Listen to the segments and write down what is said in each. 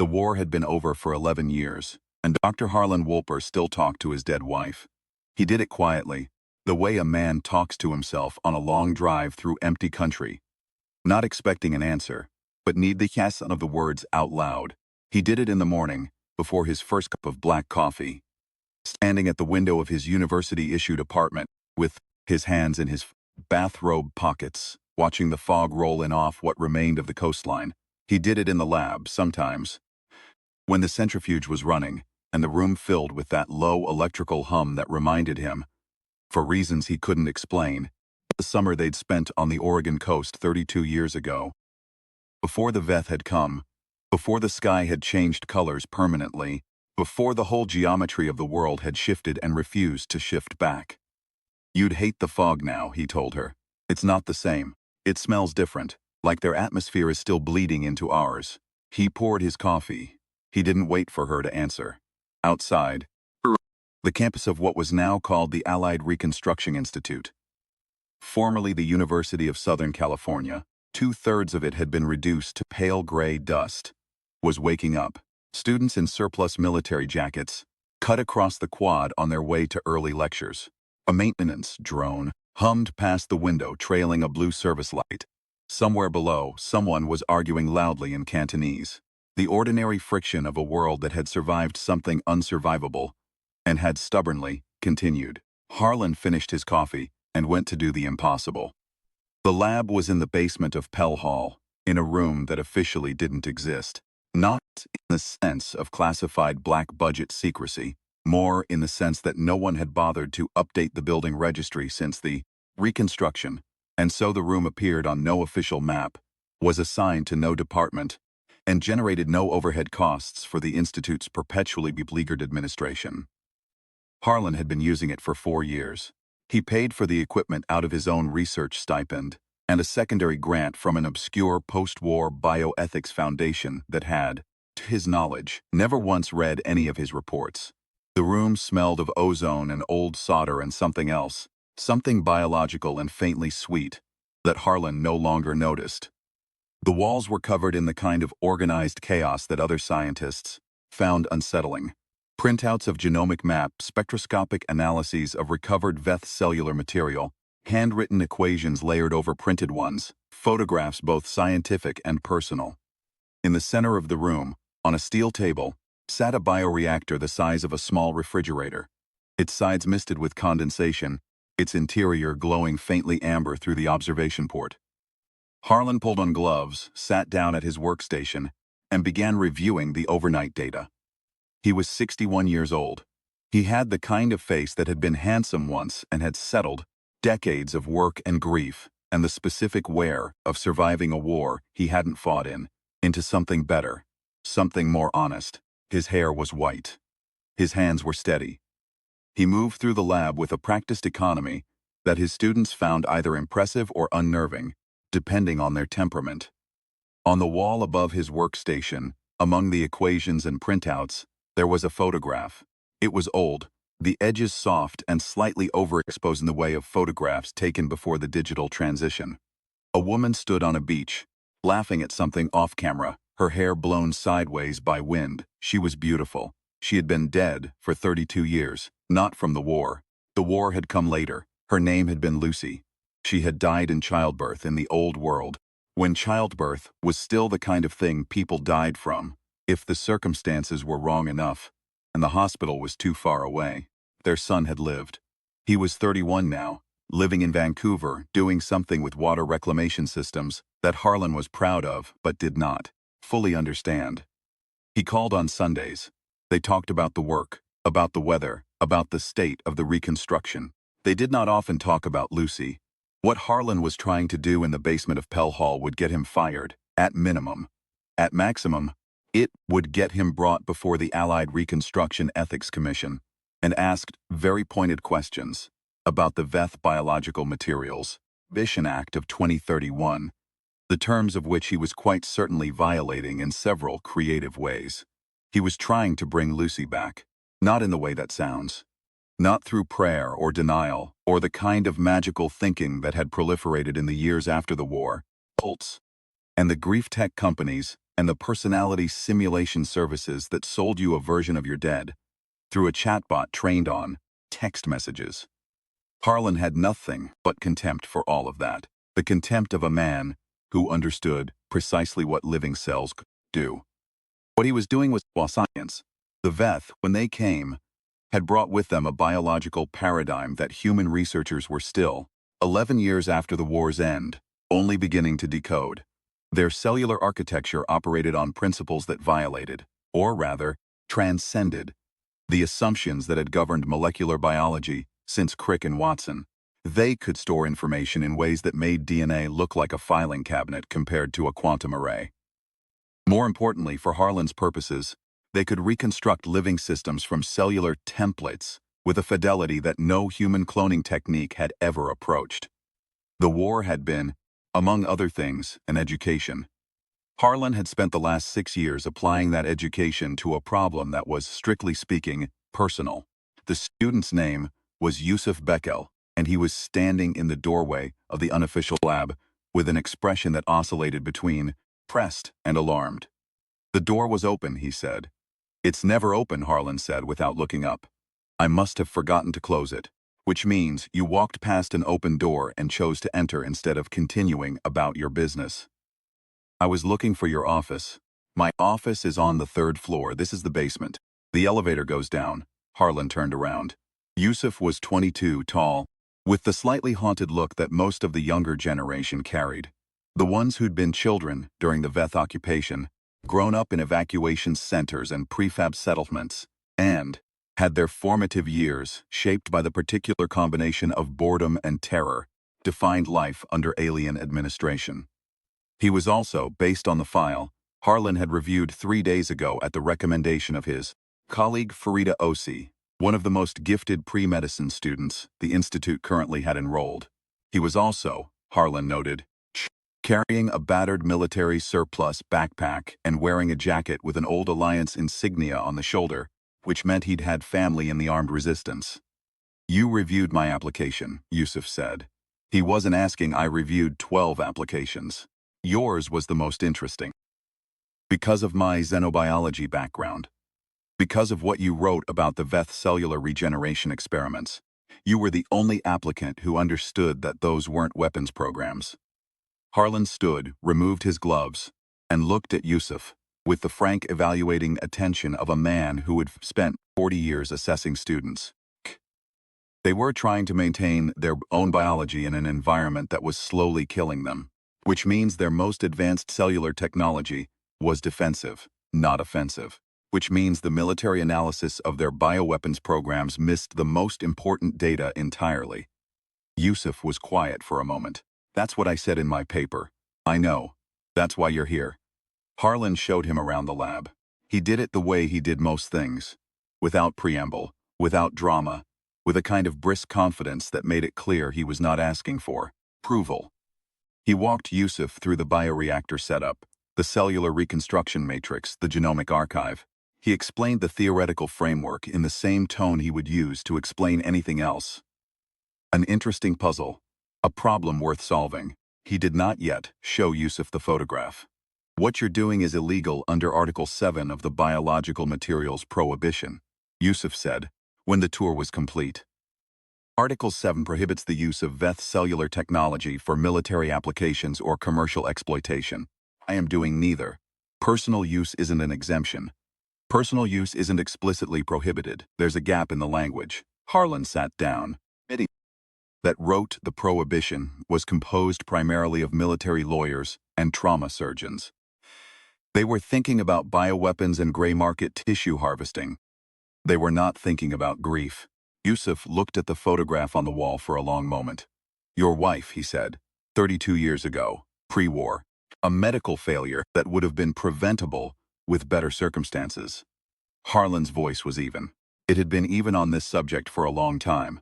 The war had been over for 11 years, and Dr. Harlan Wolper still talked to his dead wife. He did it quietly, the way a man talks to himself on a long drive through empty country. Not expecting an answer, but need the yes of the words out loud. He did it in the morning, before his first cup of black coffee. Standing at the window of his university-issued apartment, with his hands in his bathrobe pockets, watching the fog roll in off what remained of the coastline. He did it in the lab, sometimes, when the centrifuge was running, and the room filled with that low electrical hum that reminded him, for reasons he couldn't explain, the summer they'd spent on the Oregon coast 32 years ago. Before the Veth had come, before the sky had changed colors permanently, before the whole geometry of the world had shifted and refused to shift back. You'd hate the fog now, he told her. It's not the same. It smells different, like their atmosphere is still bleeding into ours. He poured his coffee. He didn't wait for her to answer. Outside, the campus of what was now called the Allied Reconstruction Institute, formerly the University of Southern California, 2/3 of it had been reduced to pale gray dust, was waking up. Students in surplus military jackets cut across the quad on their way to early lectures. A maintenance drone hummed past the window, trailing a blue service light. Somewhere below, someone was arguing loudly in Cantonese. The ordinary friction of a world that had survived something unsurvivable, and had stubbornly continued. Harlan finished his coffee and went to do the impossible. The lab was in the basement of Pell Hall, in a room that officially didn't exist. Not in the sense of classified black-budget secrecy, more in the sense that no one had bothered to update the building registry since the reconstruction, and so the room appeared on no official map, was assigned to no department, and generated no overhead costs for the Institute's perpetually beleaguered administration. Harlan had been using it for 4 years. He paid for the equipment out of his own research stipend and a secondary grant from an obscure post-war bioethics foundation that had, to his knowledge, never once read any of his reports. The room smelled of ozone and old solder and something else, something biological and faintly sweet, that Harlan no longer noticed. The walls were covered in the kind of organized chaos that other scientists found unsettling. Printouts of genomic maps, spectroscopic analyses of recovered Veth cellular material, handwritten equations layered over printed ones, photographs both scientific and personal. In the center of the room, on a steel table, sat a bioreactor the size of a small refrigerator, its sides misted with condensation, its interior glowing faintly amber through the observation port. Harlan pulled on gloves, sat down at his workstation, and began reviewing the overnight data. He was 61 years old. He had the kind of face that had been handsome once and had settled decades of work and grief and the specific wear of surviving a war he hadn't fought in, into something better, something more honest. His hair was white. His hands were steady. He moved through the lab with a practiced economy that his students found either impressive or unnerving, depending on their temperament. On the wall above his workstation, among the equations and printouts, there was a photograph. It was old, the edges soft and slightly overexposed in the way of photographs taken before the digital transition. A woman stood on a beach, laughing at something off-camera, her hair blown sideways by wind. She was beautiful. She had been dead for 32 years, not from the war. The war had come later. Her name had been Lucy. She had died in childbirth in the old world, when childbirth was still the kind of thing people died from, if the circumstances were wrong enough, and the hospital was too far away. Their son had lived. He was 31 now, living in Vancouver, doing something with water reclamation systems that Harlan was proud of but did not fully understand. He called on Sundays. They talked about the work, about the weather, about the state of the reconstruction. They did not often talk about Lucy. What Harlan was trying to do in the basement of Pell Hall would get him fired, at minimum. At maximum, it would get him brought before the Allied Reconstruction Ethics Commission and asked very pointed questions about the Veth biological materials, Prohibition Act of 2031, the terms of which he was quite certainly violating in several creative ways. He was trying to bring Lucy back, not in the way that sounds. Not through prayer or denial, or the kind of magical thinking that had proliferated in the years after the war, cults, and the grief tech companies and the personality simulation services that sold you a version of your dead through a chatbot trained on text messages. Harlan had nothing but contempt for all of that. The contempt of a man who understood precisely what living cells could do. What he was doing was science. The Veth, when they came, had brought with them a biological paradigm that human researchers were still, 11 years after the war's end, only beginning to decode. Their cellular architecture operated on principles that violated, or rather, transcended, the assumptions that had governed molecular biology since Crick and Watson. They could store information in ways that made DNA look like a filing cabinet compared to a quantum array. More importantly, for Harlan's purposes, they could reconstruct living systems from cellular templates with a fidelity that no human cloning technique had ever approached. The war had been, among other things, an education. Harlan had spent the last 6 years applying that education to a problem that was, strictly speaking, personal. The student's name was Yusuf Bekel, and he was standing in the doorway of the unofficial lab with an expression that oscillated between pressed and alarmed. "The door was open," he said. "It's never open," Harlan said without looking up. "I must have forgotten to close it." "Which means you walked past an open door and chose to enter instead of continuing about your business." "I was looking for your office." "My office is on the 3rd floor. This is the basement. The elevator goes down." Harlan turned around. Yusuf was 22, tall, with the slightly haunted look that most of the younger generation carried. The ones who'd been children during the Veth occupation, grown up in evacuation centers and prefab settlements, and had their formative years shaped by the particular combination of boredom and terror, defined life under alien administration. He was also, based on the file, Harlan had reviewed 3 days ago at the recommendation of his colleague Farida Osi, one of the most gifted pre-medicine students the Institute currently had enrolled. He was also, Harlan noted, carrying a battered military surplus backpack and wearing a jacket with an old Alliance insignia on the shoulder, which meant he'd had family in the armed resistance. "You reviewed my application," Yusuf said. He wasn't asking. "I reviewed 12 applications. Yours was the most interesting. Because of my xenobiology background. Because of what you wrote about the Veth cellular regeneration experiments. You were the only applicant who understood that those weren't weapons programs." Harlan stood, removed his gloves, and looked at Yusuf with the frank evaluating attention of a man who had spent 40 years assessing students. They were trying to maintain their own biology in an environment that was slowly killing them, which means their most advanced cellular technology was defensive, not offensive, which means the military analysis of their bioweapons programs missed the most important data entirely. Yusuf was quiet for a moment. "That's what I said in my paper. I know. That's why you're here." Harlan showed him around the lab. He did it the way he did most things, without preamble, without drama, with a kind of brisk confidence that made it clear he was not asking for approval. He walked Yusuf through the bioreactor setup, the cellular reconstruction matrix, the genomic archive. He explained the theoretical framework in the same tone he would use to explain anything else. An interesting puzzle, a problem worth solving. He did not yet show Yusuf the photograph. "What you're doing is illegal under Article 7 of the Biological Materials Prohibition," Yusuf said, when the tour was complete. Article 7 prohibits the use of Veth cellular technology for military applications or commercial exploitation. I am doing neither. Personal use isn't an exemption. Personal use isn't explicitly prohibited. There's a gap in the language. Harlan sat down. That wrote the prohibition was composed primarily of military lawyers and trauma surgeons. They were thinking about bioweapons and gray market tissue harvesting. They were not thinking about grief. Yusuf looked at the photograph on the wall for a long moment. "Your wife," he said, 32 years ago, pre-war. A medical failure that would have been preventable with better circumstances." Harlan's voice was even. It had been even on this subject for a long time.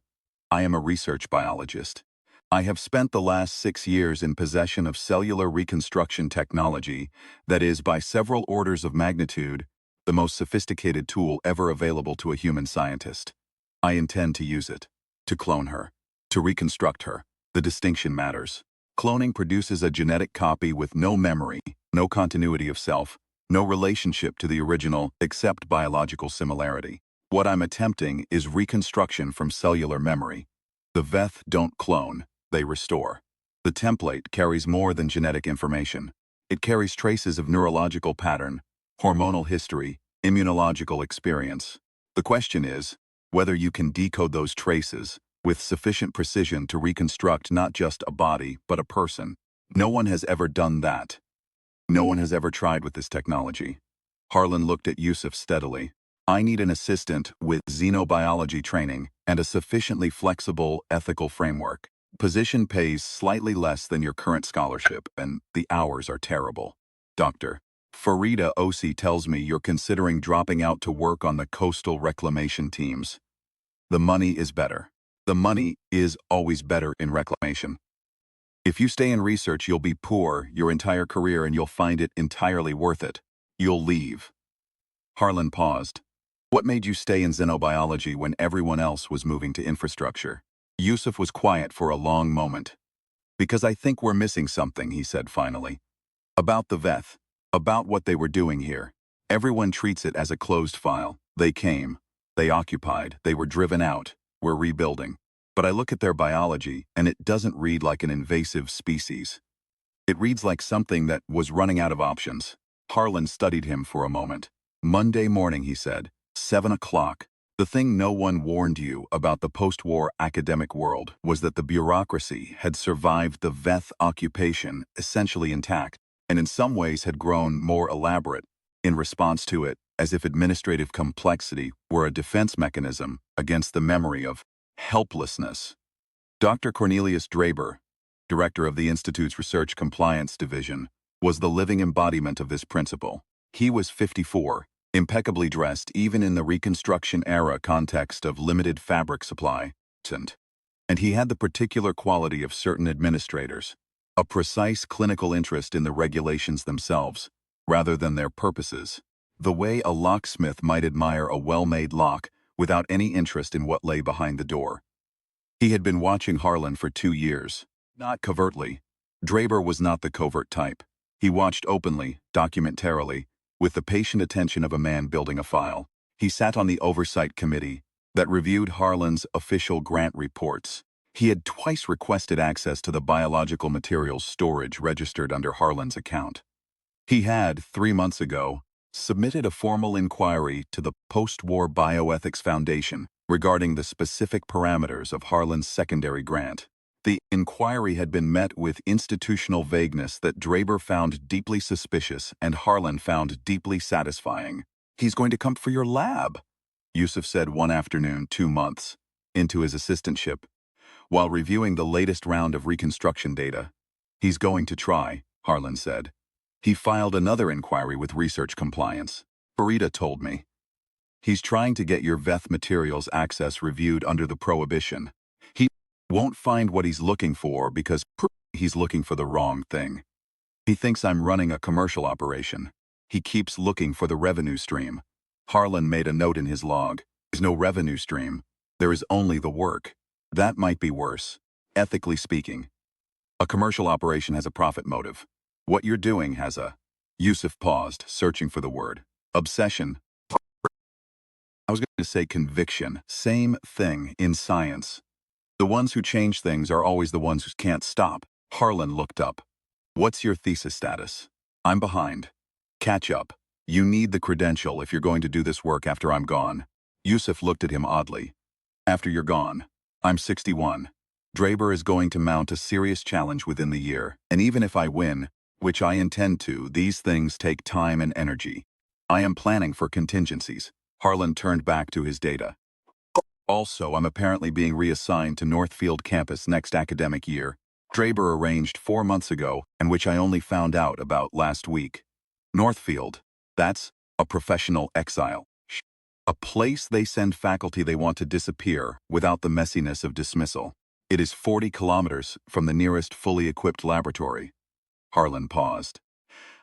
"I am a research biologist. I have spent the last 6 years in possession of cellular reconstruction technology that is, by several orders of magnitude, the most sophisticated tool ever available to a human scientist. I intend to use it. To clone her. To reconstruct her. The distinction matters. Cloning produces a genetic copy with no memory, no continuity of self, no relationship to the original except biological similarity. What I'm attempting is reconstruction from cellular memory. The Veth don't clone, they restore. The template carries more than genetic information. It carries traces of neurological pattern, hormonal history, immunological experience. The question is whether you can decode those traces with sufficient precision to reconstruct not just a body, but a person. No one has ever done that. No one has ever tried with this technology. Harlan looked at Yusuf steadily. I need an assistant with xenobiology training and a sufficiently flexible, ethical framework. Position pays slightly less than your current scholarship, and the hours are terrible. Dr. Farida Osi tells me you're considering dropping out to work on the coastal reclamation teams. The money is better. The money is always better in reclamation. If you stay in research, you'll be poor your entire career and you'll find it entirely worth it. You'll leave. Harlan paused. What made you stay in xenobiology when everyone else was moving to infrastructure? Yusuf was quiet for a long moment. Because I think we're missing something, he said finally. About the Veth. About what they were doing here. Everyone treats it as a closed file. They came. They occupied. They were driven out. We're rebuilding. But I look at their biology, and it doesn't read like an invasive species. It reads like something that was running out of options. Harlan studied him for a moment. Monday morning, he said, 7 o'clock. The thing no one warned you about the post-war academic world was that the bureaucracy had survived the Veth occupation essentially intact, and in some ways had grown more elaborate in response to it, as if administrative complexity were a defense mechanism against the memory of helplessness. Dr. Cornelius Draber, director of the Institute's Research Compliance Division, was the living embodiment of this principle. He was 54, impeccably dressed even in the Reconstruction era context of limited fabric supply, and he had the particular quality of certain administrators, a precise clinical interest in the regulations themselves, rather than their purposes, the way a locksmith might admire a well-made lock without any interest in what lay behind the door. He had been watching Harlan for 2 years, not covertly. Draber was not the covert type. He watched openly, documentarily, with the patient attention of a man building a file. He sat on the oversight committee that reviewed Harlan's official grant reports. He had twice requested access to the biological materials storage registered under Harlan's account. He had, 3 months ago, submitted a formal inquiry to the Post-War Bioethics Foundation regarding the specific parameters of Harlan's secondary grant. The inquiry had been met with institutional vagueness that Draber found deeply suspicious and Harlan found deeply satisfying. He's going to come for your lab, Yusuf said one afternoon 2 months into his assistantship, while reviewing the latest round of reconstruction data. He's going to try, Harlan said. He filed another inquiry with research compliance. Farida told me. He's trying to get your Veth materials access reviewed under the prohibition. He won't find what he's looking for because he's looking for the wrong thing. He thinks I'm running a commercial operation. He keeps looking for the revenue stream. Harlan made a note in his log. There's no revenue stream. There is only the work. That might be worse, ethically speaking. A commercial operation has a profit motive. What you're doing has a... Yusuf paused, searching for the word. Obsession. I was going to say conviction. Same thing in science. The ones who change things are always the ones who can't stop. Harlan looked up. What's your thesis status? I'm behind. Catch up. You need the credential if you're going to do this work after I'm gone. Yusuf looked at him oddly. After you're gone. I'm 61. Draber is going to mount a serious challenge within the year, and even if I win, which I intend to, these things take time and energy. I am planning for contingencies. Harlan turned back to his data. Also, I'm apparently being reassigned to Northfield campus next academic year. Draber arranged 4 months ago, and which I only found out about last week. Northfield. That's a professional exile. A place they send faculty they want to disappear without the messiness of dismissal. It is 40 kilometers from the nearest fully equipped laboratory. Harlan paused.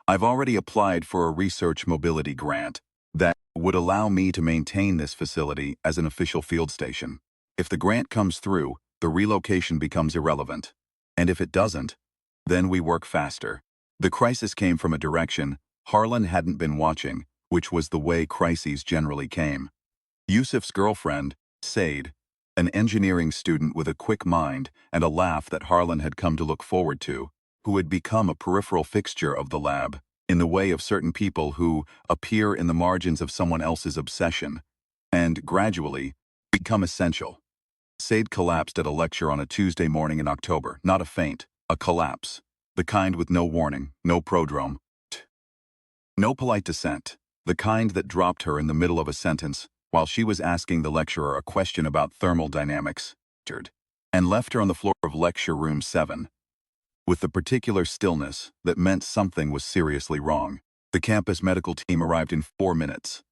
I've already applied for a research mobility grant that would allow me to maintain this facility as an official field station. If the grant comes through, the relocation becomes irrelevant. And if it doesn't, Then we work faster. The crisis came from a direction Harlan hadn't been watching, which was the way crises generally came. Yusuf's girlfriend, Said, an engineering student with a quick mind and a laugh that Harlan had come to look forward to, who had become a peripheral fixture of the lab, in the way of certain people who appear in the margins of someone else's obsession, and, gradually, become essential. Said collapsed at a lecture on a Tuesday morning in October, not a faint, a collapse, the kind with no warning, no prodrome, no polite dissent, the kind that dropped her in the middle of a sentence while she was asking the lecturer a question about thermal dynamics, and left her on the floor of lecture room 7, with the particular stillness that meant something was seriously wrong. The campus medical team arrived in 4 minutes.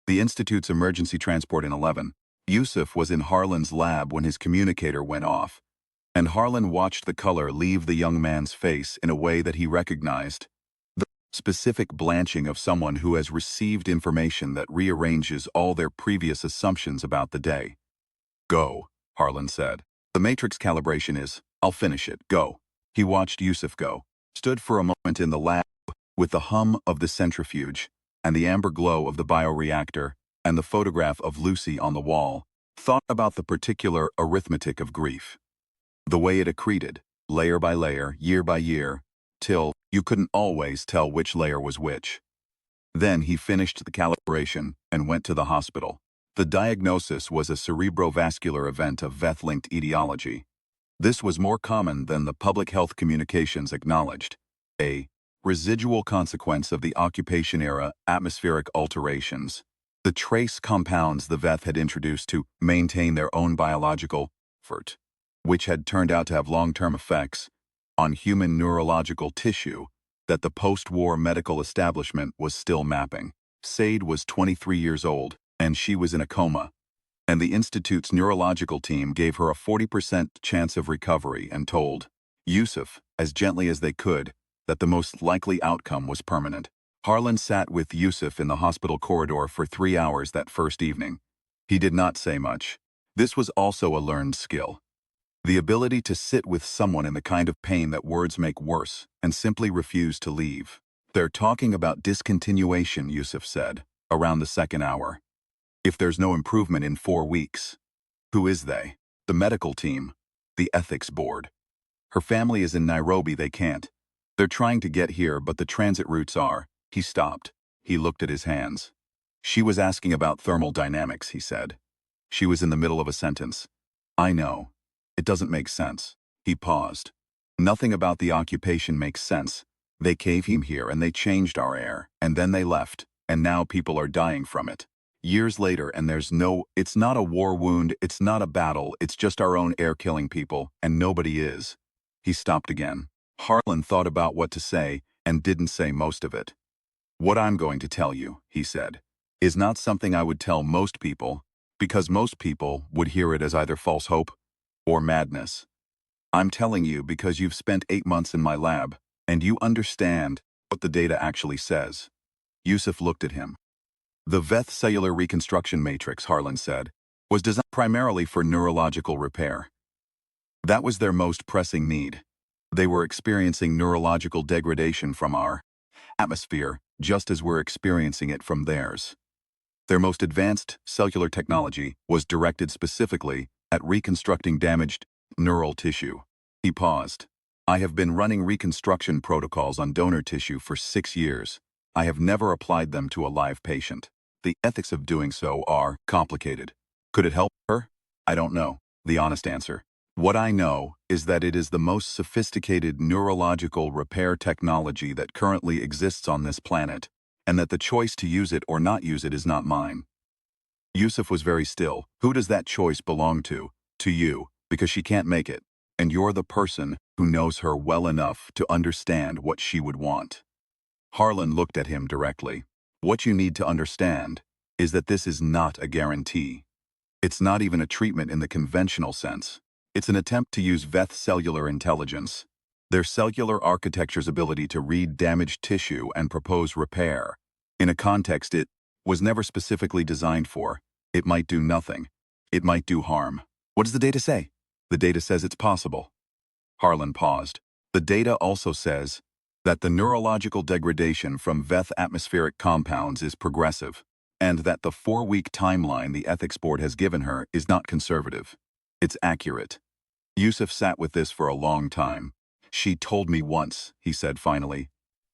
The institute's emergency transport in 11. Yusuf was in Harlan's lab when his communicator went off, and Harlan watched the color leave the young man's face in a way that he recognized. The specific blanching of someone who has received information that rearranges all their previous assumptions about the day. Go, Harlan said. The matrix calibration is, I'll finish it, go. He watched Yusuf go, stood for a moment in the lab with the hum of the centrifuge and the amber glow of the bioreactor and the photograph of Lucy on the wall, thought about the particular arithmetic of grief. The way it accreted, layer by layer, year by year, till you couldn't always tell which layer was which. Then he finished the calibration and went to the hospital. The diagnosis was a cerebrovascular event of Veth-linked etiology. This was more common than the public health communications acknowledged, a residual consequence of the occupation-era atmospheric alterations. The trace compounds the Veth had introduced to maintain their own biological effort, which had turned out to have long-term effects on human neurological tissue that the post-war medical establishment was still mapping. Said was 23 years old, and she was in a coma, and the Institute's neurological team gave her a 40% chance of recovery and told Yusuf, as gently as they could, that the most likely outcome was permanent. Harlan sat with Yusuf in the hospital corridor for 3 hours that first evening. He did not say much. This was also a learned skill. The ability to sit with someone in the kind of pain that words make worse and simply refuse to leave. They're talking about discontinuation, Yusuf said, around the second hour. If there's no improvement in 4 weeks. Who is they? The medical team. The ethics board. Her family is in Nairobi, they can't. They're trying to get here, but the transit routes are. He stopped. He looked at his hands. She was asking about thermal dynamics, he said. She was in the middle of a sentence. I know. It doesn't make sense. He paused. Nothing about the occupation makes sense. They came here and they changed our air, and then they left, and now people are dying from it. Years later, and it's not a war wound, it's not a battle, it's just our own air killing people, and nobody is. He stopped again. Harlan thought about what to say, and didn't say most of it. What I'm going to tell you, he said, is not something I would tell most people, because most people would hear it as either false hope or madness. I'm telling you because you've spent 8 months in my lab, and you understand what the data actually says. Yusuf looked at him. The Veth cellular reconstruction matrix, Harlan said, was designed primarily for neurological repair. That was their most pressing need. They were experiencing neurological degradation from our atmosphere, just as we're experiencing it from theirs. Their most advanced cellular technology was directed specifically at reconstructing damaged neural tissue. He paused. I have been running reconstruction protocols on donor tissue for 6 years. I have never applied them to a live patient. The ethics of doing so are complicated. Could it help her? I don't know, the honest answer. What I know is that it is the most sophisticated neurological repair technology that currently exists on this planet, and that the choice to use it or not use it is not mine. Yusuf was very still. Who does that choice belong to? To you, because she can't make it, and you're the person who knows her well enough to understand what she would want. Harlan looked at him directly. What you need to understand is that this is not a guarantee. It's not even a treatment in the conventional sense. It's an attempt to use Veth cellular intelligence, their cellular architecture's ability to read damaged tissue and propose repair, in a context it was never specifically designed for. It might do nothing. It might do harm. What does the data say? The data says it's possible. Harlan paused. The data also says that the neurological degradation from VETH atmospheric compounds is progressive, and that the 4-week timeline the ethics board has given her is not conservative. It's accurate. Yusuf sat with this for a long time. She told me once, he said finally,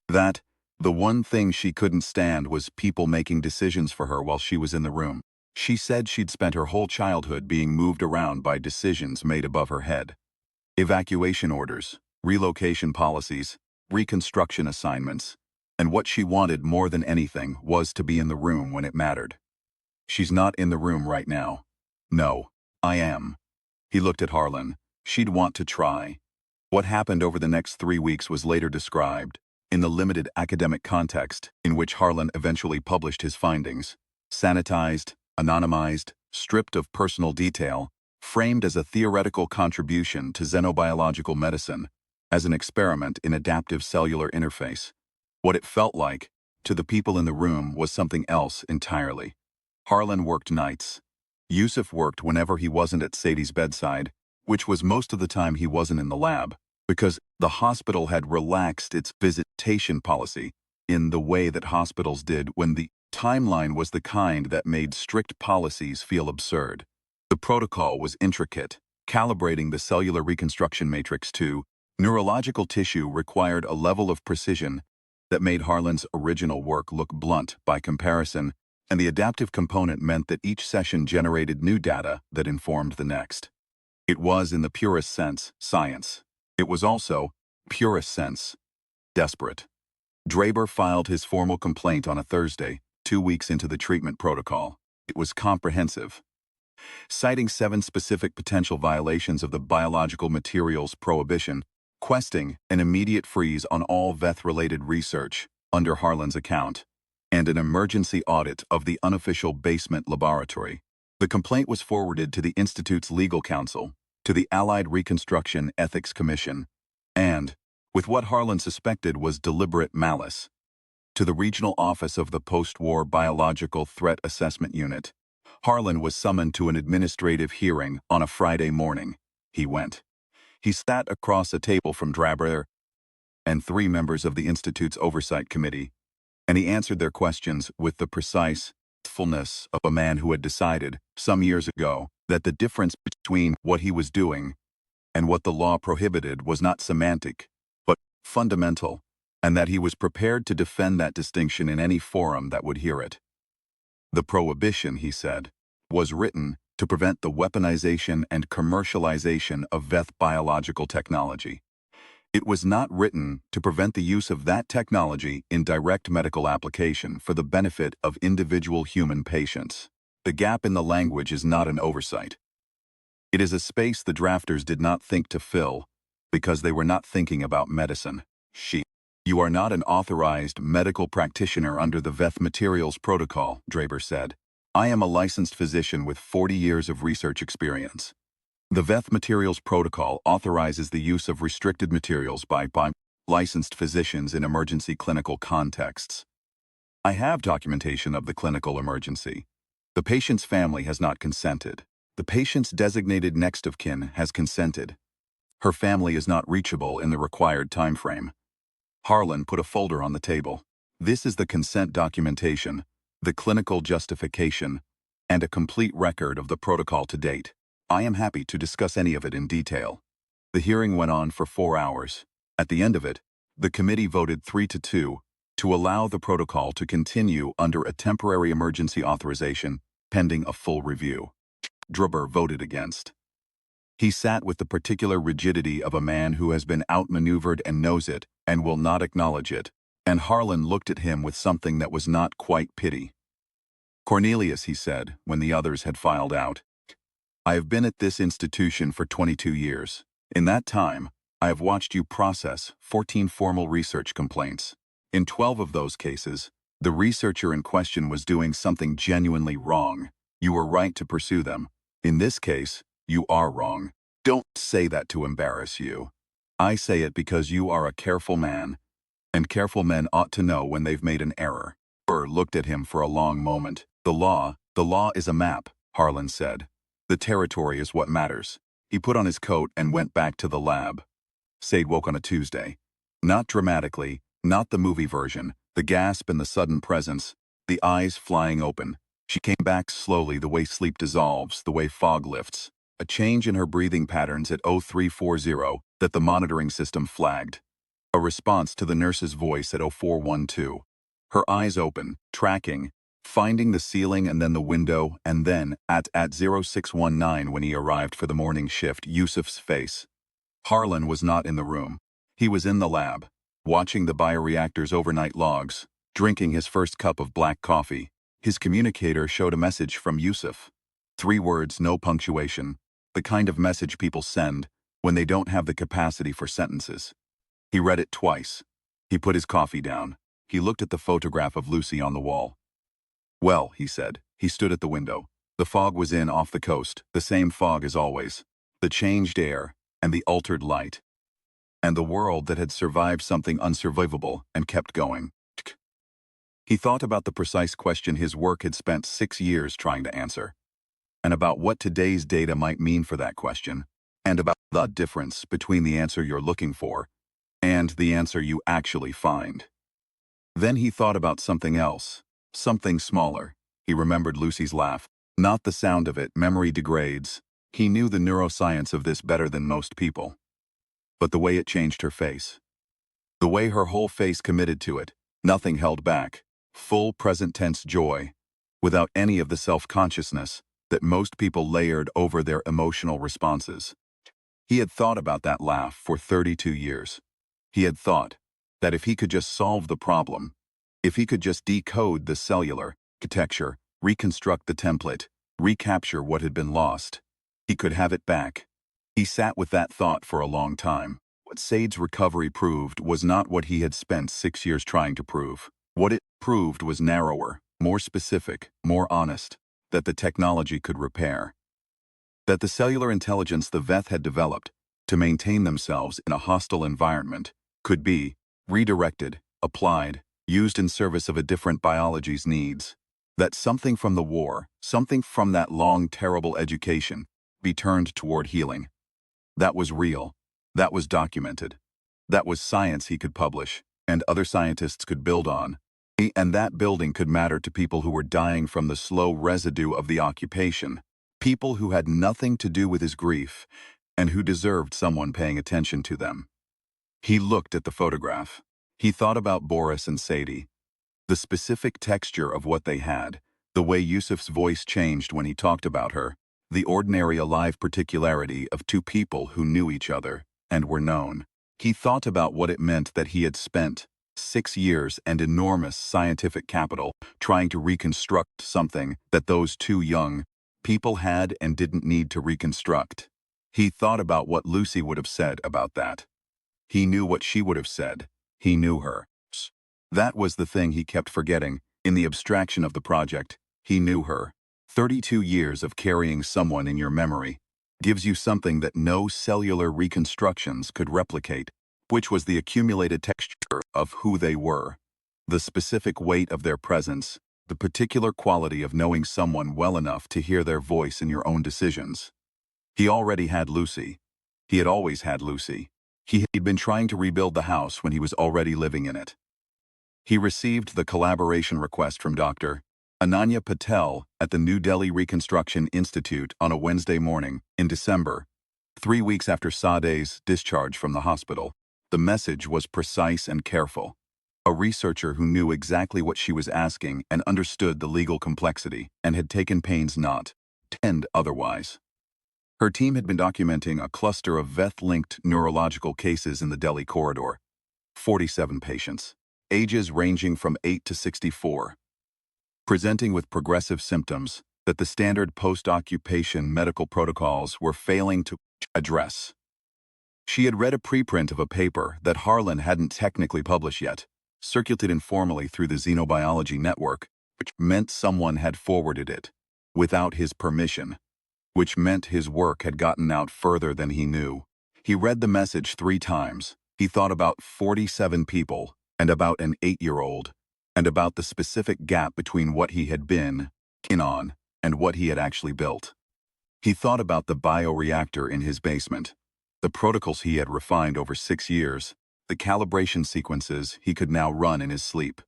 that the one thing she couldn't stand was people making decisions for her while she was in the room. She said she'd spent her whole childhood being moved around by decisions made above her head. Evacuation orders, relocation policies, reconstruction assignments, and what she wanted more than anything was to be in the room when it mattered. She's not in the room right now. No, I am. He looked at Harlan. She'd want to try. What happened over the next 3 weeks was later described, in the limited academic context in which Harlan eventually published his findings, sanitized, anonymized, stripped of personal detail, framed as a theoretical contribution to xenobiological medicine, as an experiment in adaptive cellular interface. What it felt like, to the people in the room, was something else entirely. Harlan worked nights. Yusuf worked whenever he wasn't at Sadie's bedside, which was most of the time he wasn't in the lab, because the hospital had relaxed its visitation policy in the way that hospitals did when the timeline was the kind that made strict policies feel absurd. The protocol was intricate. Calibrating the cellular reconstruction matrix to neurological tissue required a level of precision that made Harlan's original work look blunt by comparison, and the adaptive component meant that each session generated new data that informed the next. It was, in the purest sense, science. It was also, purest sense, desperate. Draber filed his formal complaint on a Thursday, 2 weeks into the treatment protocol. It was comprehensive, citing 7 specific potential violations of the biological materials prohibition, requesting an immediate freeze on all VETH-related research under Harlan's account, and an emergency audit of the unofficial basement laboratory. The complaint was forwarded to the Institute's legal counsel, to the Allied Reconstruction Ethics Commission, and, with what Harlan suspected was deliberate malice, to the regional office of the Post-War Biological Threat Assessment Unit. Harlan was summoned to an administrative hearing on a Friday morning. He went. He sat across a table from Draber and 3 members of the Institute's Oversight Committee, and he answered their questions with the precise truthfulness of a man who had decided, some years ago, that the difference between what he was doing and what the law prohibited was not semantic, but fundamental, and that he was prepared to defend that distinction in any forum that would hear it. The prohibition, he said, was written to prevent the weaponization and commercialization of VETH biological technology. It was not written to prevent the use of that technology in direct medical application for the benefit of individual human patients. The gap in the language is not an oversight. It is a space the drafters did not think to fill because they were not thinking about medicine. You are not an authorized medical practitioner under the VETH Materials Protocol, Draber said. I am a licensed physician with 40 years of research experience. The VETH Materials Protocol authorizes the use of restricted materials by licensed physicians in emergency clinical contexts. I have documentation of the clinical emergency. The patient's family has not consented. The patient's designated next of kin has consented. Her family is not reachable in the required time frame. Harlan put a folder on the table. This is the consent documentation, the clinical justification, and a complete record of the protocol to date. I am happy to discuss any of it in detail. The hearing went on for 4 hours. At the end of it, the committee voted 3-2 to allow the protocol to continue under a temporary emergency authorization pending a full review. Draber voted against. He sat with the particular rigidity of a man who has been outmaneuvered and knows it and will not acknowledge it, and Harlan looked at him with something that was not quite pity. Cornelius, he said, when the others had filed out, I have been at this institution for 22 years. In that time, I have watched you process 14 formal research complaints. In 12 of those cases, the researcher in question was doing something genuinely wrong. You were right to pursue them. In this case, you are wrong. Don't say that to embarrass you. I say it because you are a careful man, and careful men ought to know when they've made an error. Burr looked at him for a long moment. The law is a map, Harlan said. The territory is what matters. He put on his coat and went back to the lab. Sade woke on a Tuesday. Not dramatically, not the movie version, the gasp and the sudden presence, the eyes flying open. She came back slowly, the way sleep dissolves, the way fog lifts. A change in her breathing patterns at 0340 that the monitoring system flagged. A response to the nurse's voice at 0412. Her eyes open, tracking, finding the ceiling and then the window, and then, at 0619 when he arrived for the morning shift, Yusuf's face. Harlan was not in the room. He was in the lab, watching the bioreactor's overnight logs, drinking his first cup of black coffee. His communicator showed a message from Yusuf. 3 words, no punctuation. The kind of message people send when they don't have the capacity for sentences. He read it twice. He put his coffee down. He looked at the photograph of Lucy on the wall. Well, he said. He stood at the window. The fog was in off the coast, the same fog as always. The changed air, and the altered light. And the world that had survived something unsurvivable and kept going. He thought about the precise question his work had spent 6 years trying to answer. And about what today's data might mean for that question. And about the difference between the answer you're looking for and the answer you actually find. Then he thought about something else. Something smaller. He remembered Lucy's laugh. Not the sound of it, memory degrades. He knew the neuroscience of this better than most people. But the way it changed her face. The way her whole face committed to it, nothing held back. Full present tense joy, without any of the self-consciousness that most people layered over their emotional responses. He had thought about that laugh for 32 years. He had thought that if he could just solve the problem, if he could just decode the cellular architecture, reconstruct the template, recapture what had been lost, he could have it back. He sat with that thought for a long time. What Sade's recovery proved was not what he had spent 6 years trying to prove. What it proved was narrower, more specific, more honest, that the technology could repair. That the cellular intelligence the Veth had developed to maintain themselves in a hostile environment could be redirected, applied, used in service of a different biology's needs. That something from the war, something from that long, terrible education, be turned toward healing. That was real. That was documented. That was science he could publish, and other scientists could build on. And that building could matter to people who were dying from the slow residue of the occupation, people who had nothing to do with his grief, and who deserved someone paying attention to them. He looked at the photograph. He thought about Boris and Sadie. The specific texture of what they had, the way Yusuf's voice changed when he talked about her, the ordinary alive particularity of 2 people who knew each other and were known. He thought about what it meant that he had spent 6 years and enormous scientific capital trying to reconstruct something that those 2 young people had and didn't need to reconstruct. He thought about what Lucy would have said about that. He knew what she would have said. He knew her. That was the thing he kept forgetting in the abstraction of the project. He knew her. 32 years of carrying someone in your memory gives you something that no cellular reconstructions could replicate, which was the accumulated texture of who they were, the specific weight of their presence, the particular quality of knowing someone well enough to hear their voice in your own decisions. He already had Lucy. He had always had Lucy. He had been trying to rebuild the house when he was already living in it. He received the collaboration request from Dr. Ananya Patel at the New Delhi Reconstruction Institute on a Wednesday morning in December, 3 weeks after Sade's discharge from the hospital. The message was precise and careful. A researcher who knew exactly what she was asking and understood the legal complexity and had taken pains not to pretend otherwise. Her team had been documenting a cluster of Veth-linked neurological cases in the Delhi corridor. 47 patients, ages ranging from 8 to 64, presenting with progressive symptoms that the standard post-occupation medical protocols were failing to address. She had read a preprint of a paper that Harlan hadn't technically published yet, circulated informally through the Xenobiology Network, which meant someone had forwarded it, without his permission, which meant his work had gotten out further than he knew. He read the message 3 times. He thought about 47 people, and about an 8-year-old, and about the specific gap between what he had been in on and what he had actually built. He thought about the bioreactor in his basement, The protocols he had refined over 6 years, the calibration sequences he could now run in his sleep.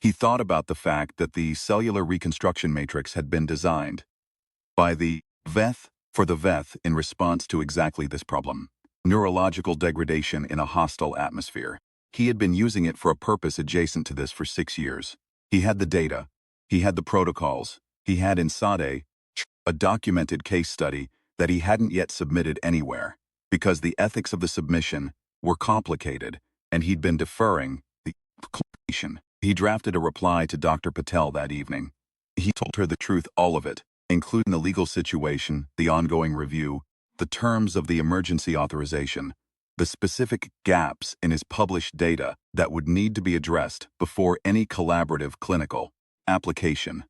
He thought about the fact that the cellular reconstruction matrix had been designed by the VETH for the VETH in response to exactly this problem: neurological degradation in a hostile atmosphere. He had been using it for a purpose adjacent to this for 6 years. He had the data. He had the protocols. He had in Sade a documented case study that he hadn't yet submitted anywhere, because the ethics of the submission were complicated, and he'd been deferring the completion. He drafted a reply to Dr. Patel that evening. He told her the truth, all of it, including the legal situation, the ongoing review, the terms of the emergency authorization, the specific gaps in his published data that would need to be addressed before any collaborative clinical application.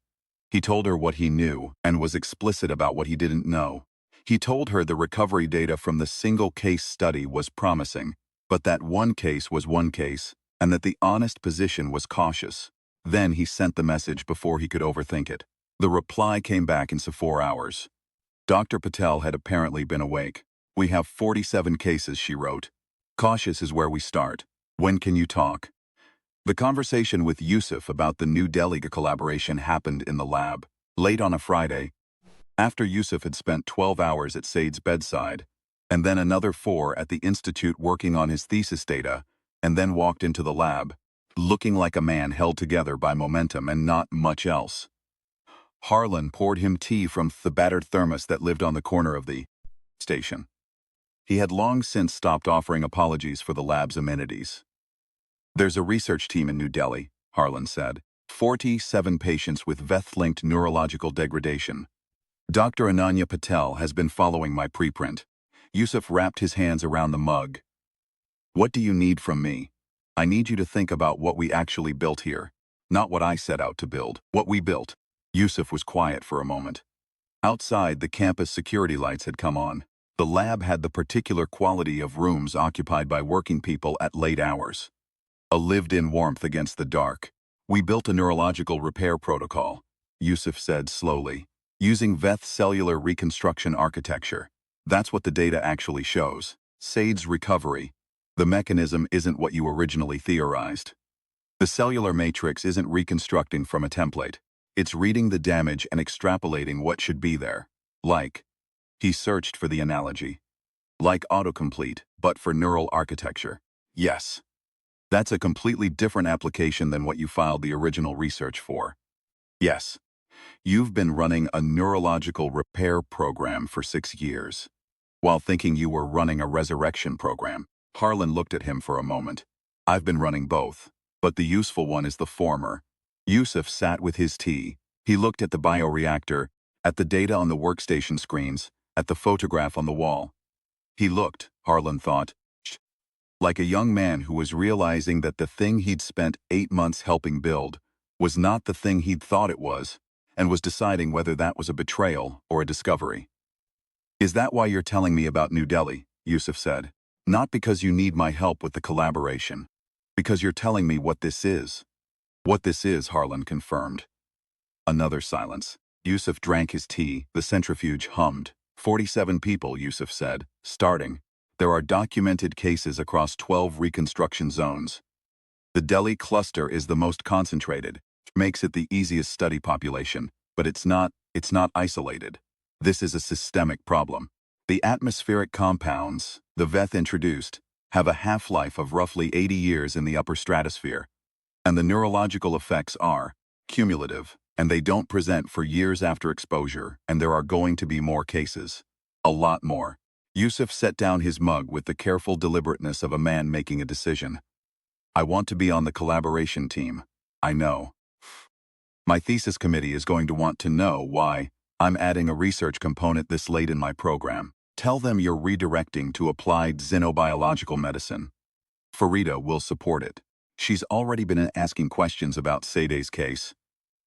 He told her what he knew and was explicit about what he didn't know. He told her the recovery data from the single case study was promising, but that one case was one case, and that the honest position was cautious. Then he sent the message before he could overthink it. The reply came back in 4 hours. Dr. Patel had apparently been awake. "We have 47 cases," she wrote. "Cautious is where we start. When can you talk?" The conversation with Yusuf about the New Delhi collaboration happened in the lab, late on a Friday, after Yusuf had spent 12 hours at Said's bedside, and then another 4 at the institute working on his thesis data, and then walked into the lab, looking like a man held together by momentum and not much else. Harlan poured him tea from the battered thermos that lived on the corner of the station. He had long since stopped offering apologies for the lab's amenities. "There's a research team in New Delhi," Harlan said. 47 patients with VETH-linked neurological degradation. Dr. Ananya Patel has been following my preprint. Yusuf wrapped his hands around the mug. "What do you need from me? I need you to think about what we actually built here. Not what I set out to build, what we built." Yusuf was quiet for a moment. Outside, the campus security lights had come on. The lab had the particular quality of rooms occupied by working people at late hours. A lived-in warmth against the dark. "We built a neurological repair protocol," Yusuf said slowly, "using VETH cellular reconstruction architecture. That's what the data actually shows. Said's recovery. The mechanism isn't what you originally theorized. The cellular matrix isn't reconstructing from a template. It's reading the damage and extrapolating what should be there. Like," he searched for the analogy, "like autocomplete, but for neural architecture." "Yes. That's a completely different application than what you filed the original research for." "Yes. You've been running a neurological repair program for 6 years, while thinking you were running a resurrection program." Harlan looked at him for a moment. "I've been running both, but the useful one is the former." Yusuf sat with his tea. He looked at the bioreactor, at the data on the workstation screens, at the photograph on the wall. He looked, Harlan thought, like a young man who was realizing that the thing he'd spent 8 months helping build was not the thing he'd thought it was, and was deciding whether that was a betrayal or a discovery. "Is that why you're telling me about New Delhi?" Yusuf said. "Not because you need my help with the collaboration. Because you're telling me what this is." "What this is," Harlan confirmed. Another silence. Yusuf drank his tea. The centrifuge hummed. 47 people, Yusuf said, starting. There are documented cases across 12 reconstruction zones. The Delhi cluster is the most concentrated, which makes it the easiest study population, but it's not isolated. This is a systemic problem. The atmospheric compounds, the VETH introduced, have a half-life of roughly 80 years in the upper stratosphere, and the neurological effects are cumulative, and they don't present for years after exposure, and there are going to be more cases. A lot more. Yusuf set down his mug with the careful deliberateness of a man making a decision. "I want to be on the collaboration team. I know. My thesis committee is going to want to know why I'm adding a research component this late in my program. Tell them you're redirecting to applied xenobiological medicine. Farida will support it. She's already been asking questions about Sadeh's case.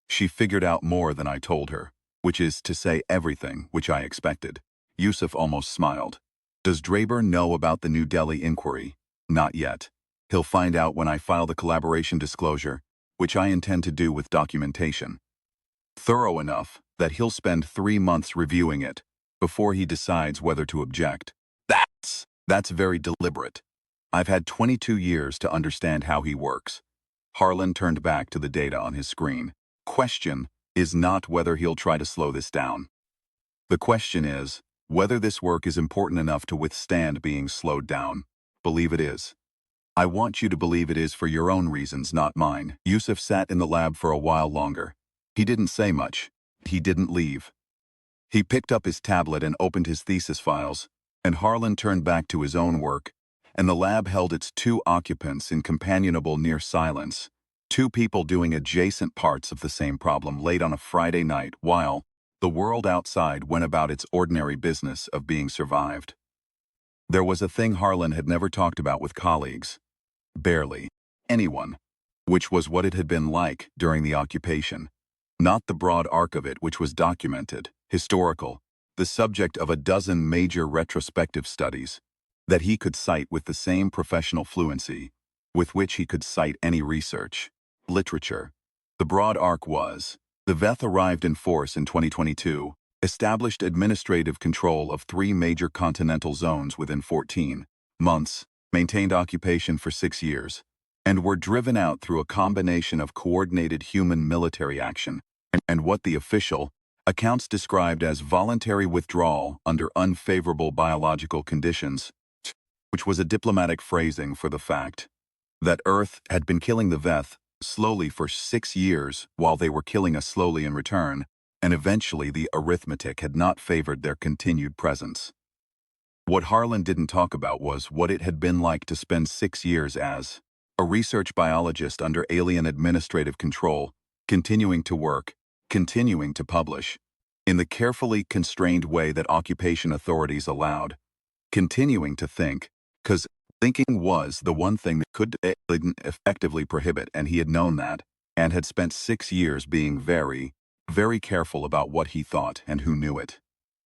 She figured out more than I told her, which is to say everything which I expected." Yusuf almost smiled. "Does Draber know about the New Delhi inquiry?" "Not yet. He'll find out when I file the collaboration disclosure, which I intend to do with documentation. Thorough enough that he'll spend 3 months reviewing it before he decides whether to object." "That's That's very deliberate. I've had 22 years to understand how he works. Harlan turned back to the data on his screen. Question is not whether he'll try to slow this down. The question is whether this work is important enough to withstand being slowed down. Believe it is. I want you to believe it is for your own reasons, not mine. Yusuf sat in the lab for a while longer. He didn't say much. He didn't leave. He picked up his tablet and opened his thesis files, and Harlan turned back to his own work, and the lab held its two occupants in companionable near silence, two people doing adjacent parts of the same problem late on a Friday night while the world outside went about its ordinary business of being survived. There was a thing Harlan had never talked about with colleagues. Barely. Anyone. Which was what it had been like during the occupation. Not the broad arc of it, which was documented, historical, the subject of a dozen major retrospective studies, that he could cite with the same professional fluency with which he could cite any research, literature. The broad arc was, the VETH arrived in force in 2022, established administrative control of 3 major continental zones within 14 months, maintained occupation for 6 years, and were driven out through a combination of coordinated human military action and what the official accounts described as voluntary withdrawal under unfavorable biological conditions, which was a diplomatic phrasing for the fact that Earth had been killing the VETH slowly for 6 years while they were killing us slowly in return, and eventually the arithmetic had not favored their continued presence. What Harlan didn't talk about was what it had been like to spend 6 years as a research biologist under alien administrative control, continuing to work, continuing to publish, in the carefully constrained way that occupation authorities allowed, continuing to think, because thinking was the one thing that could effectively prohibit, and he had known that, and had spent 6 years being very, very careful about what he thought and who knew it.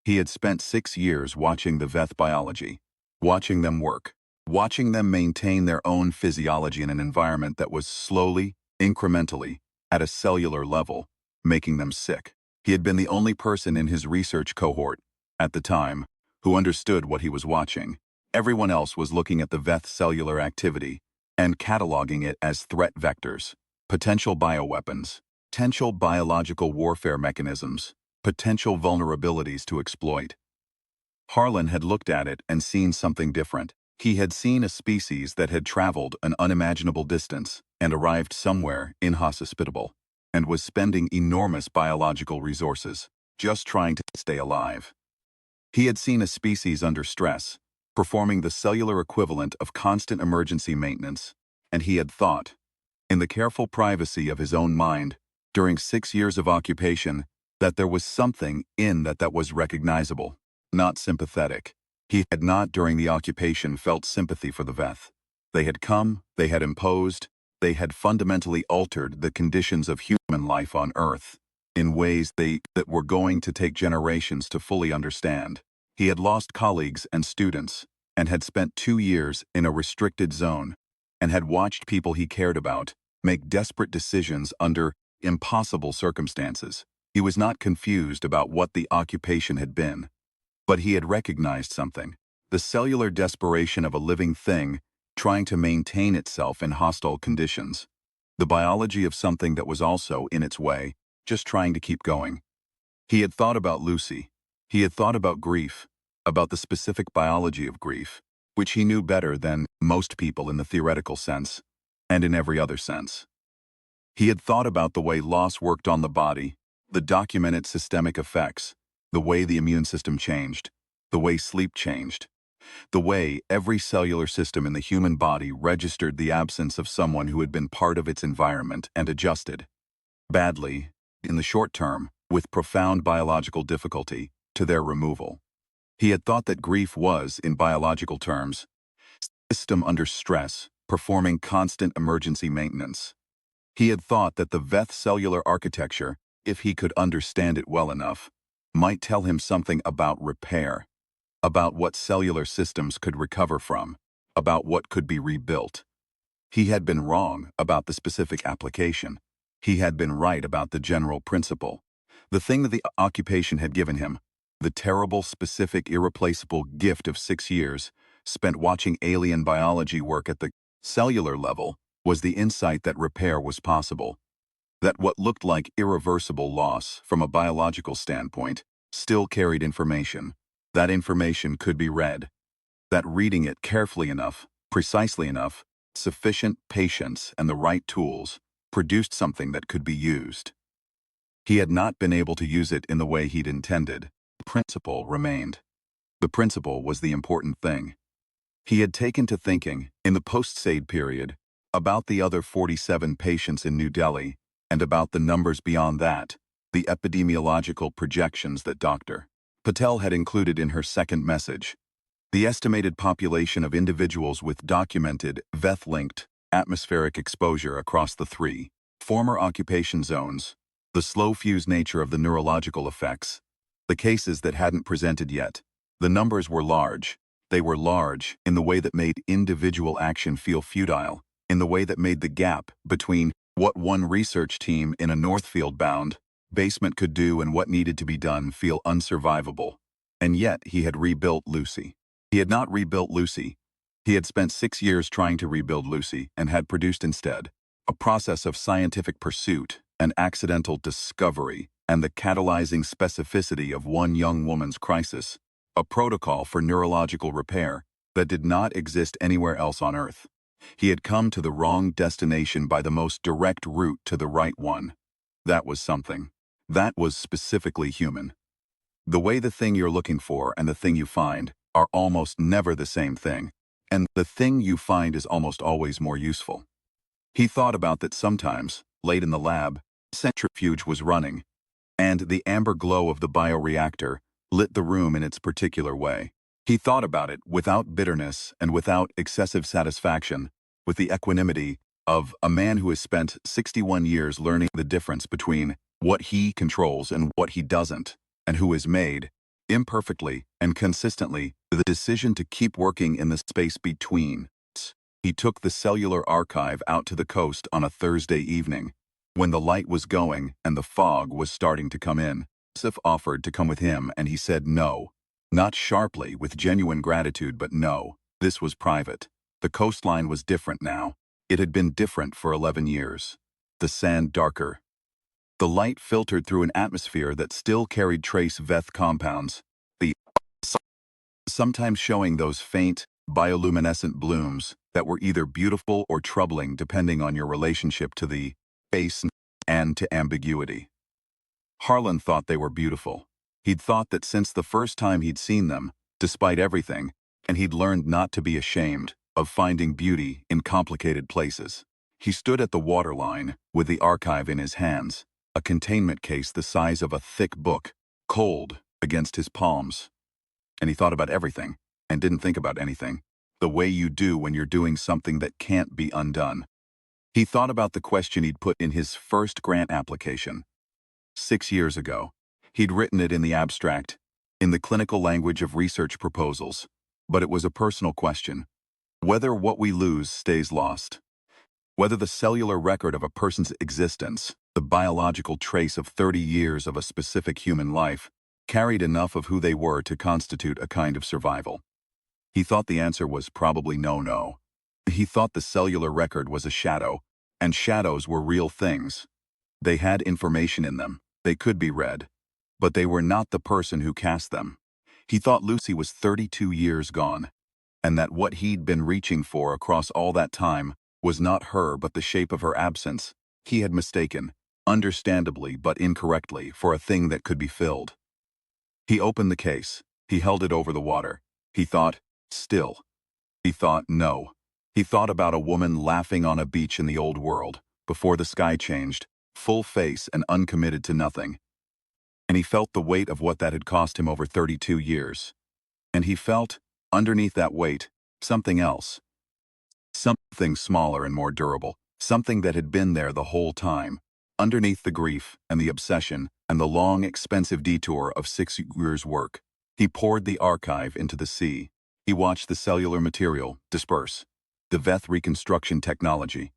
He had spent 6 years watching the VETH biology, watching them work, watching them maintain their own physiology in an environment that was slowly, incrementally, at a cellular level, making them sick. He had been the only person in his research cohort, at the time, who understood what he was watching. Everyone else was looking at the VETH cellular activity and cataloging it as threat vectors, potential bioweapons, potential biological warfare mechanisms, potential vulnerabilities to exploit. Harlan had looked at it and seen something different. He had seen a species that had traveled an unimaginable distance and arrived somewhere inhospitable, and was spending enormous biological resources, just trying to stay alive. He had seen a species under stress, performing the cellular equivalent of constant emergency maintenance, and he had thought, in the careful privacy of his own mind, during 6 years of occupation, that there was something in that was recognizable, not sympathetic. He had not during the occupation felt sympathy for the VETH. They had come, they had imposed, they had fundamentally altered the conditions of human life on Earth in ways that were going to take generations to fully understand. He had lost colleagues and students, and had spent 2 years in a restricted zone, and had watched people he cared about make desperate decisions under impossible circumstances. He was not confused about what the occupation had been, but he had recognized something, the cellular desperation of a living thing trying to maintain itself in hostile conditions, the biology of something that was also in its way, just trying to keep going. He had thought about Lucy. He had thought about grief, about the specific biology of grief, which he knew better than most people in the theoretical sense, and in every other sense. He had thought about the way loss worked on the body, the documented systemic effects, the way the immune system changed, the way sleep changed, the way every cellular system in the human body registered the absence of someone who had been part of its environment and adjusted, badly, in the short term, with profound biological difficulty, to their removal. He had thought that grief was, in biological terms, system under stress, performing constant emergency maintenance. He had thought that the VETH cellular architecture, if he could understand it well enough, might tell him something about repair, about what cellular systems could recover from, about what could be rebuilt. He had been wrong about the specific application. He had been right about the general principle. The thing that the occupation had given him, the terrible, specific, irreplaceable gift of 6 years, spent watching alien biology work at the cellular level was the insight that repair was possible. That what looked like irreversible loss from a biological standpoint still carried information. That information could be read. That reading it carefully enough, precisely enough, sufficient patience and the right tools produced something that could be used. He had not been able to use it in the way he'd intended. The principle remained. The principle was the important thing. He had taken to thinking, in the post-SAID period, about the other 47 patients in New Delhi, and about the numbers beyond that, the epidemiological projections that Dr. Patel had included in her second message. The estimated population of individuals with documented, VETH-linked, atmospheric exposure across the three former occupation zones, the slow-fuse nature of the neurological effects, the cases that hadn't presented yet. The numbers were large. They were large in the way that made individual action feel futile, in the way that made the gap between what one research team in a Northfield-bound basement could do and what needed to be done feel unsurvivable. And yet he had rebuilt Lucy. He had not rebuilt Lucy. He had spent 6 years trying to rebuild Lucy and had produced instead a process of scientific pursuit, an accidental discovery, and the catalyzing specificity of one young woman's crisis, a protocol for neurological repair that did not exist anywhere else on Earth. He had come to the wrong destination by the most direct route to the right one. That was something. That was specifically human. The way the thing you're looking for and the thing you find are almost never the same thing, and the thing you find is almost always more useful. He thought about that sometimes, late in the lab, centrifuge was running, and the amber glow of the bioreactor lit the room in its particular way. He thought about it without bitterness and without excessive satisfaction, with the equanimity of a man who has spent 61 years learning the difference between what he controls and what he doesn't, and who has made, imperfectly and consistently, the decision to keep working in the space between. He took the cellular archive out to the coast on a Thursday evening, when the light was going and the fog was starting to come in. Joseph offered to come with him and he said no. Not sharply, with genuine gratitude, but no. This was private. The coastline was different now. It had been different for 11 years. The sand darker. The light filtered through an atmosphere that still carried trace VETH compounds, sometimes showing those faint, bioluminescent blooms that were either beautiful or troubling depending on your relationship to the space and to ambiguity. Harlan thought they were beautiful. He'd thought that since the first time he'd seen them, despite everything, and he'd learned not to be ashamed of finding beauty in complicated places. He stood at the waterline with the archive in his hands, a containment case the size of a thick book, cold against his palms. And he thought about everything, and didn't think about anything, the way you do when you're doing something that can't be undone. He thought about the question he'd put in his first grant application. 6 years ago, he'd written it in the abstract, in the clinical language of research proposals, but it was a personal question. Whether what we lose stays lost. Whether the cellular record of a person's existence, the biological trace of 30 years of a specific human life, carried enough of who they were to constitute a kind of survival. He thought the answer was probably no. He thought the cellular record was a shadow, and shadows were real things. They had information in them, they could be read, but they were not the person who cast them. He thought Lucy was 32 years gone, and that what he'd been reaching for across all that time was not her but the shape of her absence. He had mistaken, understandably but incorrectly, for a thing that could be filled. He opened the case. He held it over the water. He thought, still. He thought, no. He thought about a woman laughing on a beach in the old world, before the sky changed, full face and uncommitted to nothing. And he felt the weight of what that had cost him over 32 years. And he felt, underneath that weight, something else. Something smaller and more durable. Something that had been there the whole time. Underneath the grief and the obsession and the long, expensive detour of 6 years' work. He poured the archive into the sea. He watched the cellular material disperse. The VETH reconstruction technology.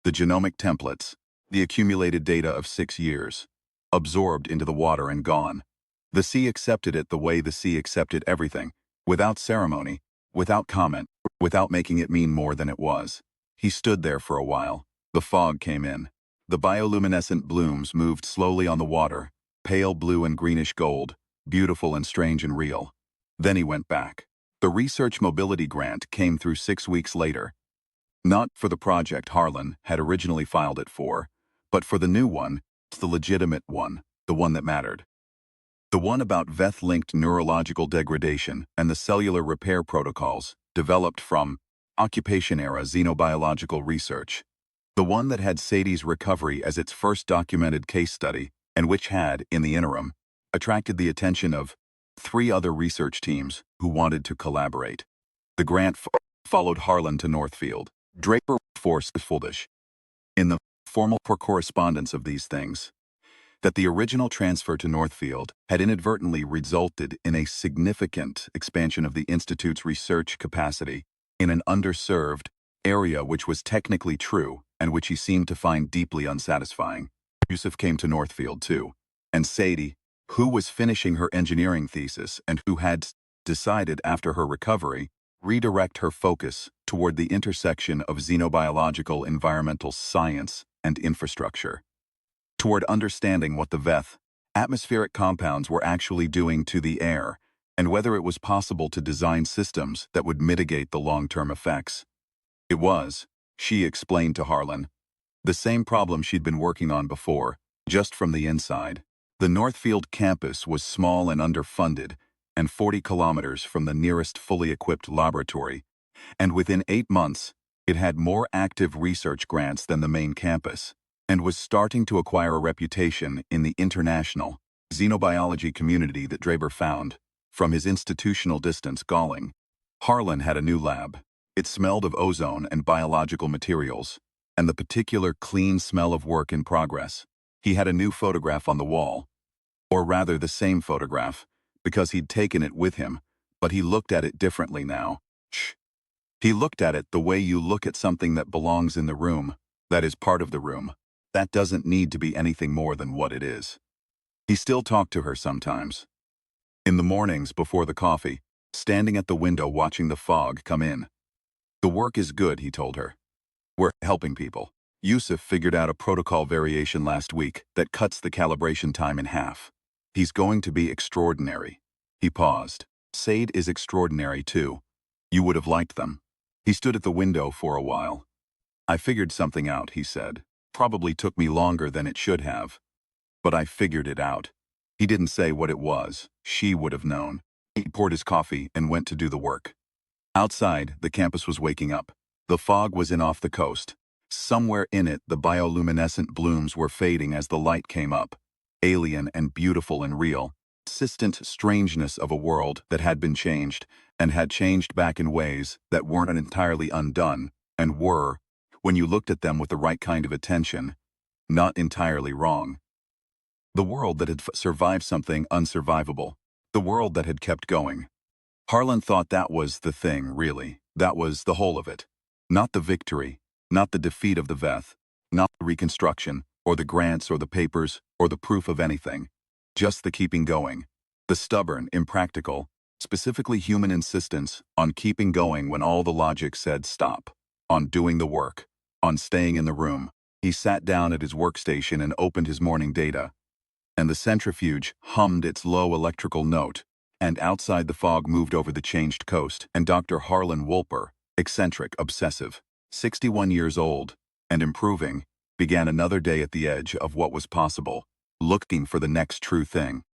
The genomic templates. The accumulated data of 6 years. Absorbed into the water and gone. The sea accepted it the way the sea accepted everything, without ceremony, without comment, without making it mean more than it was. He stood there for a while. The fog came in. The bioluminescent blooms moved slowly on the water, pale blue and greenish gold, beautiful and strange and real. Then he went back. The research mobility grant came through 6 weeks later. Not for the project Harlan had originally filed it for, but for the new one, the legitimate one, the one that mattered. The one about VETH-linked neurological degradation and the cellular repair protocols developed from occupation-era xenobiological research. The one that had Sadie's recovery as its first documented case study and which had, in the interim, attracted the attention of 3 other research teams who wanted to collaborate. The grant followed Harlan to Northfield. Draper forced Fuldish, in the formal correspondence of these things, that the original transfer to Northfield had inadvertently resulted in a significant expansion of the Institute's research capacity in an underserved area, which was technically true and which he seemed to find deeply unsatisfying. Yusuf came to Northfield too, and Sadie, who was finishing her engineering thesis and who had decided after her recovery redirect her focus toward the intersection of xenobiological environmental science and infrastructure, toward understanding what the VETH, atmospheric compounds, were actually doing to the air, and whether it was possible to design systems that would mitigate the long-term effects. It was, she explained to Harlan, the same problem she'd been working on before, just from the inside. The Northfield campus was small and underfunded, and 40 kilometers from the nearest fully equipped laboratory, and within 8 months, it had more active research grants than the main campus, and was starting to acquire a reputation in the international xenobiology community that Draper found, from his institutional distance, galling. Harlan had a new lab. It smelled of ozone and biological materials, and the particular clean smell of work in progress. He had a new photograph on the wall, or rather the same photograph, because he'd taken it with him, but he looked at it differently now. He looked at it the way you look at something that belongs in the room, that is part of the room. That doesn't need to be anything more than what it is. He still talked to her sometimes. In the mornings before the coffee, standing at the window watching the fog come in. The work is good, he told her. We're helping people. Yusuf figured out a protocol variation last week that cuts the calibration time in half. He's going to be extraordinary. He paused. Sade is extraordinary too. You would have liked them. He stood at the window for a while. I figured something out, he said. Probably took me longer than it should have. But I figured it out. He didn't say what it was. She would have known. He poured his coffee and went to do the work. Outside, the campus was waking up. The fog was in off the coast. Somewhere in it, the bioluminescent blooms were fading as the light came up. Alien and beautiful and real. Persistent strangeness of a world that had been changed, and had changed back in ways that weren't entirely undone, and were, when you looked at them with the right kind of attention, not entirely wrong. The world that had survived something unsurvivable. The world that had kept going. Harlan thought that was the thing, really. That was the whole of it. Not the victory, not the defeat of the VETH, not the reconstruction, or the grants or the papers, or the proof of anything. Just the keeping going. The stubborn, impractical, specifically human insistence on keeping going when all the logic said stop. On doing the work. On staying in the room. He sat down at his workstation and opened his morning data. And the centrifuge hummed its low electrical note, and outside the fog moved over the changed coast, and Dr. Harlan Wolper, eccentric, obsessive, 61 years old, and improving, began another day at the edge of what was possible, looking for the next true thing.